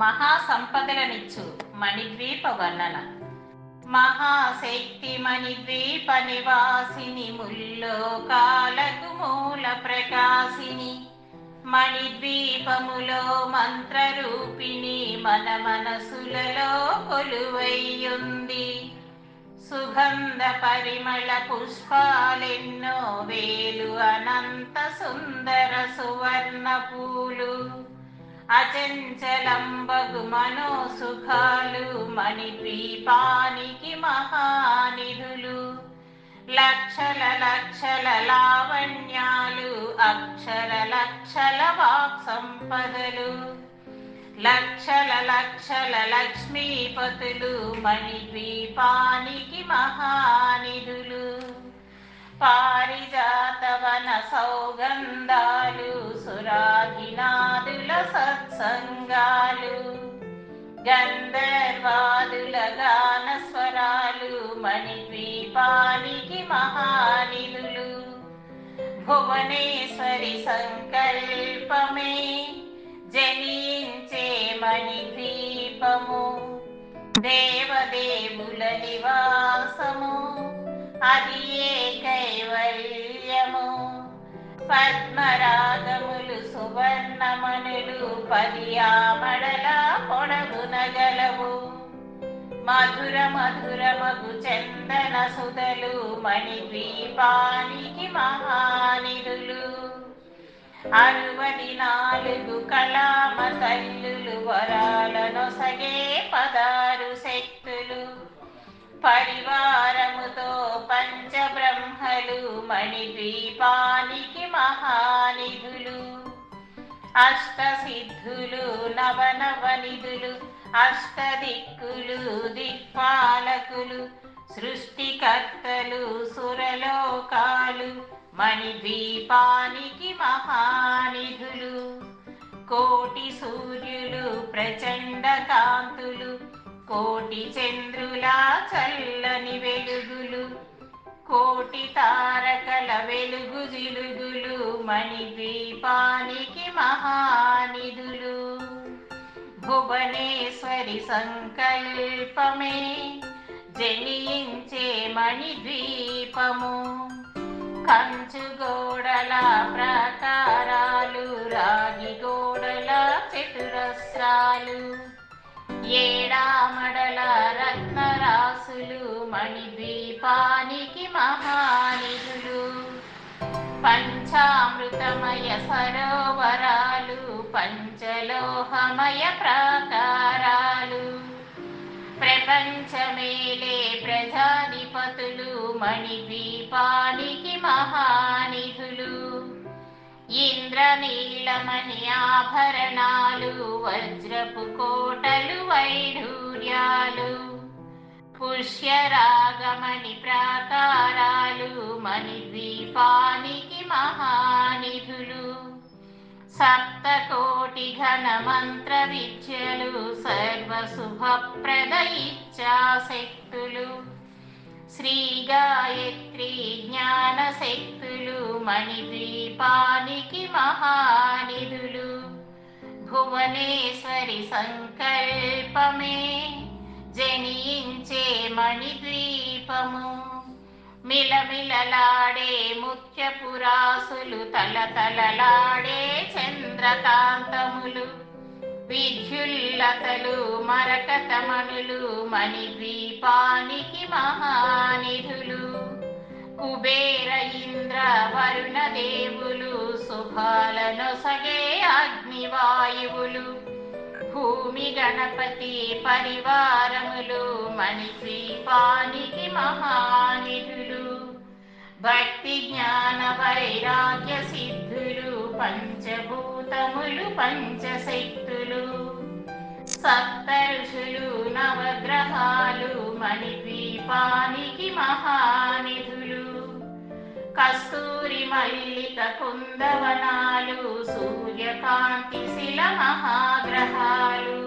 మహాసంపదలనిచ్చు మణిద్వీప వర్ణన. మహాశక్తి మణిద్వీప నివాసిని, ముల్లోకాలకు మూల ప్రకాశిని. మణిద్వీపములో మంత్రరూపిణి, మన మనసులలో కొలువైయుంది. సుగంధ పరిమళ పుష్పాలెన్నో వేలు, అనంత సుందర సువర్ణ పూలు. అచంచలంబగు మనోసుఖాలు, మణిద్వీపానికి మహానిధులు. లక్షల లక్షల లావణ్యాలు, అక్షర లక్షల వాక్ సంపదలు. లక్షల లక్షల లక్ష్మీపతులు, మణిద్వీపానికి మహానిధులు. పారిజాతవన సౌగంధాలు, సురాధినాదుల సత్సంగాలు. గంధర్వాదుల గాన స్వరాలు, మణిద్వీపానికి మహానిధులు. భువనేశ్వరి సంకల్పమే జనించే మణిద్వీపము. దేవదేవుల నివాసము, అది ఏ కైవల్యము. పద్మరాగములు సువర్ణమణులు, 10 ఆమడల పొడవునగలవు. మధుర మధురమగు చందన సుధలు, మణిద్వీపానికి మహానిధులు. 64 కళామ తల్లులు, వరాలనొసగే 16 శక్తులు. పరివారముతో పంచబ్రహ్మలు, మణిద్వీపానికి మహానిధులు. అష్టసిద్ధులు, నవనవనిధులు, అష్టదిక్కులు, దిక్పాలకులు. సృష్టికర్తలు, సురలోకాలు, మణిద్వీపానికి మహానిధులు. కోటి సూర్యులు, ప్రచండ కాంతులు, కోటి చంద్రుల చల్లని వెలుగులు. కోటి తారకల వెలుగు జిలుగులు, మణిద్వీపానికి మహానిధులు. భువనేశ్వరి సంకల్పమే జనించే మణిద్వీపము. కంచు గోడల ప్రాకారాలు, రాగి గోడల చతురస్రాలు. ఏడామడల రత్నరాసులు, మణిద్వీపానికి మహానిధులు. పంచామృతమయ సరోవరాలు, పంచలోహమయ ప్రాకారాలు. ప్రపంచమేలే ప్రజాధిపతులు, మణిద్వీపానికి మహానిధులు. ఇంద్రనీలమణి ఆభరణాలు, వజ్రపు కోటలు, వైఢూర్యాలు. పుష్యరాగమణి ప్రాకారాలు, మణిద్వీపానికి మహానిధులు. సప్తకోటి ఘన మంత్ర విద్యలు, సర్వశుభప్రద ఇచ్ఛాశక్తులు. శ్రీ గాయత్రి జ్ఞాన శక్తులు, మణిద్వీపానికి మహానిధులు. భువనేశ్వరి సంకల్పమే జనించే మణిద్వీపము. మిలమిలలాడే ముత్యపురాసులు, తలతలలాడే చంద్రకాంతములు. విద్యుల్లతలు, మరకతమణులు, మణిద్వీపానికి మహానిధులు. కుబేర ఇంద్ర వరుణ దేవులు, శుభాలనొసగే అగ్నివాయువులు. భూమి గణపతి పరివారములు, మణిద్వీపానికి మహానిధులు. భక్తి జ్ఞాన వైరాగ్య సిద్ధులు, పంచభూతములు, పంచశక్తులు. సప్త ఋషులు, నవగ్రహాలు, మణిద్వీపానికి మహానిధులు. కస్తూరి మల్లిక కుందవనాలు, సూర్యకాంతి శిల మహాగ్రహాలు.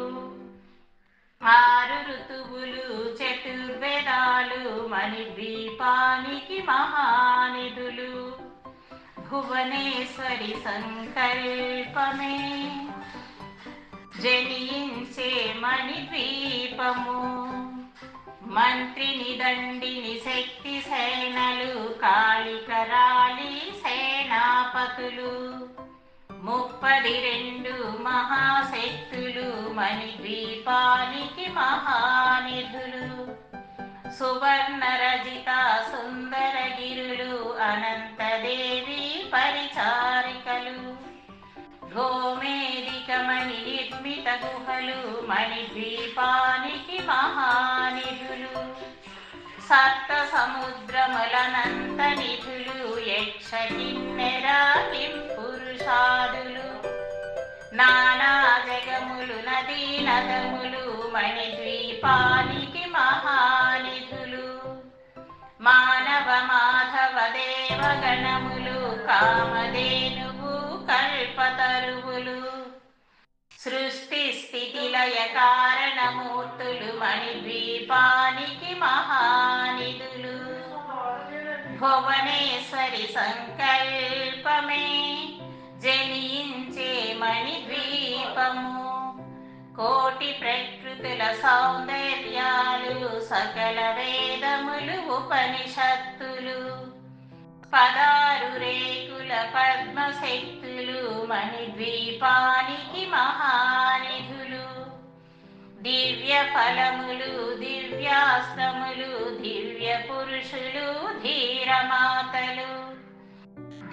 6 ఋతువులు, చతుర్వేదాలు, మణిద్వీపానికి మహానిధులు. భువనేశ్వరి సంకల్పమే జనించే మణిద్వీపము. మంత్రిని దండిని శక్తి సేనలు కాళికరాళి సేనాపతులు 32 మహాశక్తులు మణిద్వీపానికి మహానిధులు. సువర్ణ రజిత సుందరగిరులు అనంతదేవి పరిచారికలు. గోమేదికమణి నిర్మిత గుహలు మణిద్వీపానికి మహానిధులు. సప్త సముద్రములనంత నిధులు యక్ష కిన్నెర పురుషాదులు. నానా జగములు నదీ నదములు మణిద్వీపానికి మహానిధులు. మానవ మాధవ దేవగణములు కామధేనువు కల్పతరువులు. సృష్టి స్థితి లయ కారణమూర్తులు మణిద్వీపానికి మహానిధులు. భువనేశ్వరి సంకల్పమే జనించే మణిద్వీపము. కోటి ప్రకృతుల సౌందర్యాలు సకల వేదములు ఉపనిషత్తులు. 16 రేకుల పద్మశక్తులు మణిద్వీపానికి మహానిధులు. దివ్య ఫలములు దివ్యాస్త్రములు దివ్య పురుషులు ధీరమాతలు.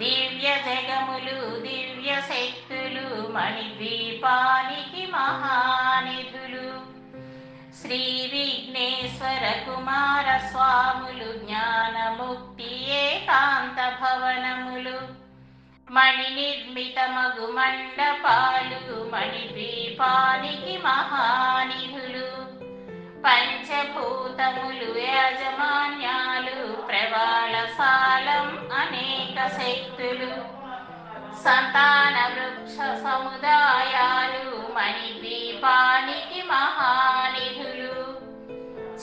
దివ్య జగములు దివ్య శక్తులు మణిద్వీపానికి మహానిధులు. శ్రీ విఘ్నేశ్వర కుమార స్వాములు జ్ఞానముక్తి ఏకాంత భవనములు. మణి నిర్మిత మగు మండపాలు మణిద్వీపానికి మహానిధులు. పంచభూతములు యాజమాన్యాలు ప్రవాళసాలం అనేక శక్తులు. సంతాన వృక్ష సముదాయాలు మణిద్వీపానికి మహానిధులు.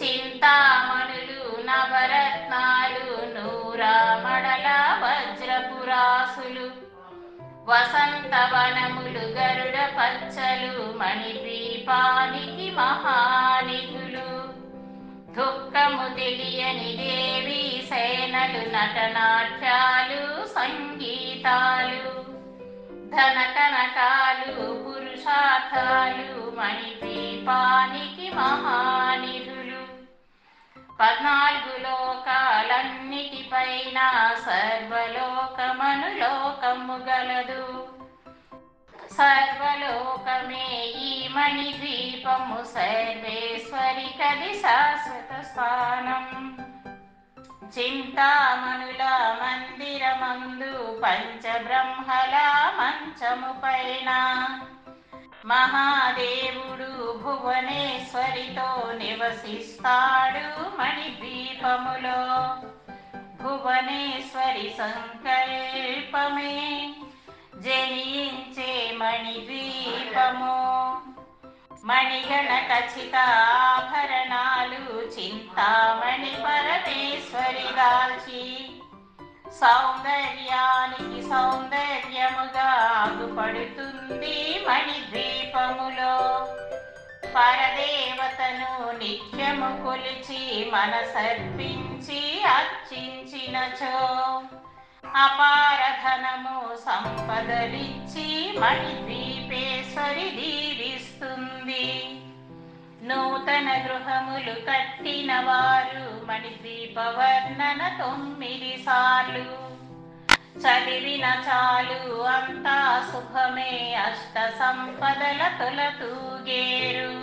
చింతామణులు నవరత్నాలు నూరామణల వజ్రపురాసులు. వసంతవనములు గరుడ పచ్చలు మణిద్వీపానికి మహానిధులు. దుఃఖము తెలియని దేవి సేనలు నటనాట్యాలు సంగీతాలు. ధన కనకాలు పురుషార్థాలు మణిద్వీపానికి మహానిధులు. 14 లోకాలన్నిటిపైన సర్వలోకమనులోకము గలదు. సర్వలోకమే ఈ మణిద్వీపము సర్వేశ్వరి కది శాశ్వత స్థానం. చింతామణుల మందిరమందు పంచబ్రహ్మల మంచము పైన మహాదేవుడు భువనేశ్వరితో నివసిస్తాడు మణిద్వీపములో. భువనేశ్వరి సంకల్పమే జనించే మణిద్వీపము. మణిగణ ఖచ్చిత ఆభరణాలు చింతామణి పరమేశ్వరి దాల్చి సౌందర్యానికి సౌందర్యముగా ఆగుపడుతుంది మణిద్వీపములో. పరదేవతను నిత్యము కొలిచి మనసర్పించి అర్చించినచో అపారధనము సంపదలిచ్చి మణిద్వీపేశ్వరి దీవిస్తుంది. నూతన గృహములు కట్టిన వారు మణిద్వీప వర్ణన 9 సార్లు చదివిన చాలు అంతా శుభమే అష్ట సంపదల తొలతూగేరు.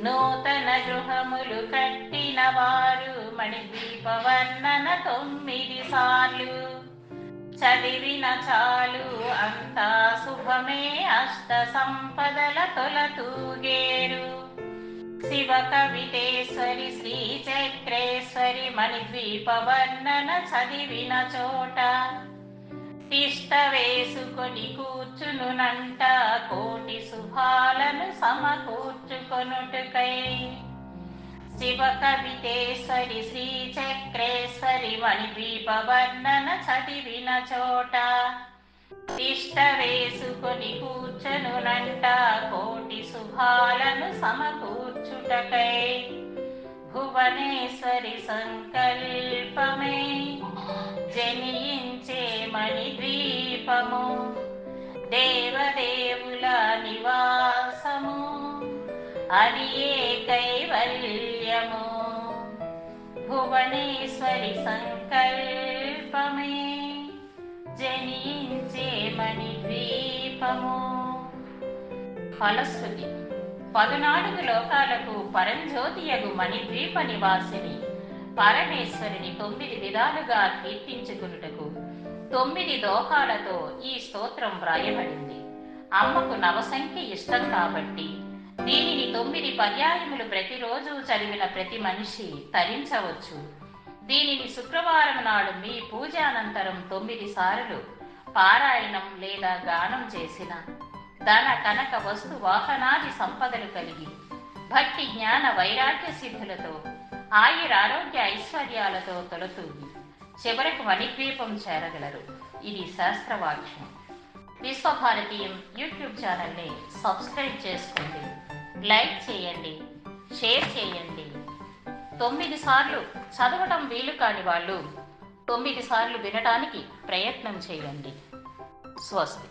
నూతన గృహములు కట్టిన వారు మణిద్వీప వర్ణన 9 సార్లు చదివిన చాలు అంతా శుభమే అష్ట సంపదల తొలతూగేరు. శివ కవితేశ్వరి శ్రీ చక్రేశ్వరి మణిద్వీప వర్ణన చదివిన చోట తిష్ట వేసుకొని కూర్చునునంట కోటి శుభాలను సమకూర్చుకొనుటకై. శివ కవితేశ్వరి శ్రీ చక్రేశ్వరి మణిద్వీప వర్ణన చదివిన చోట తిష్ట వేసుకొని కూర్చునునంట లోహాలను సమకూర్చుటకై భువనేశ్వరి సంకల్పమే జనించే మణిద్వీపము దేవదేవుల నివాసము అది ఏ కైవల్యము భువనేశ్వరి సంకల్పమే జనించే మణిద్వీపము. ఫలశ్రుతి. 14 లోకాలకు పరంజ్యోతియగు మణిద్వీప నివాసిని పరమేశ్వరిని 9 విధాలుగా కీర్తించుకున్నటకు 9 దోహాలతో ఈ స్తోత్రం వ్రాయబడింది. అమ్మకు నవసంఖ్య ఇష్టం కాబట్టి దీనిని 9 పర్యాయములు ప్రతిరోజు చదివిన ప్రతి మనిషి తరించవచ్చు. దీనిని శుక్రవారం నాడు మీ పూజ అనంతరం 9 సార్లు పారాయణం లేదా గానం చేసిన ధన కనక వస్తు వాహనాది సంపదలు కలిగి భక్తి జ్ఞాన వైరాగ్య సిద్ధులతో ఆయురారోగ్య ఐశ్వర్యాలతో తొలతూగి చివరకు మణిద్వీపం చేరగలరు. ఇది శాస్త్రవాక్యం. విశ్వభారతీయం యూట్యూబ్ ఛానల్ని సబ్స్క్రైబ్ చేసుకోండి, లైక్ చేయండి, షేర్ చేయండి. 9 సార్లు చదవటం వీలు కాని వాళ్ళు 9 సార్లు వినటానికి ప్రయత్నం చేయండి. స్వస్తి.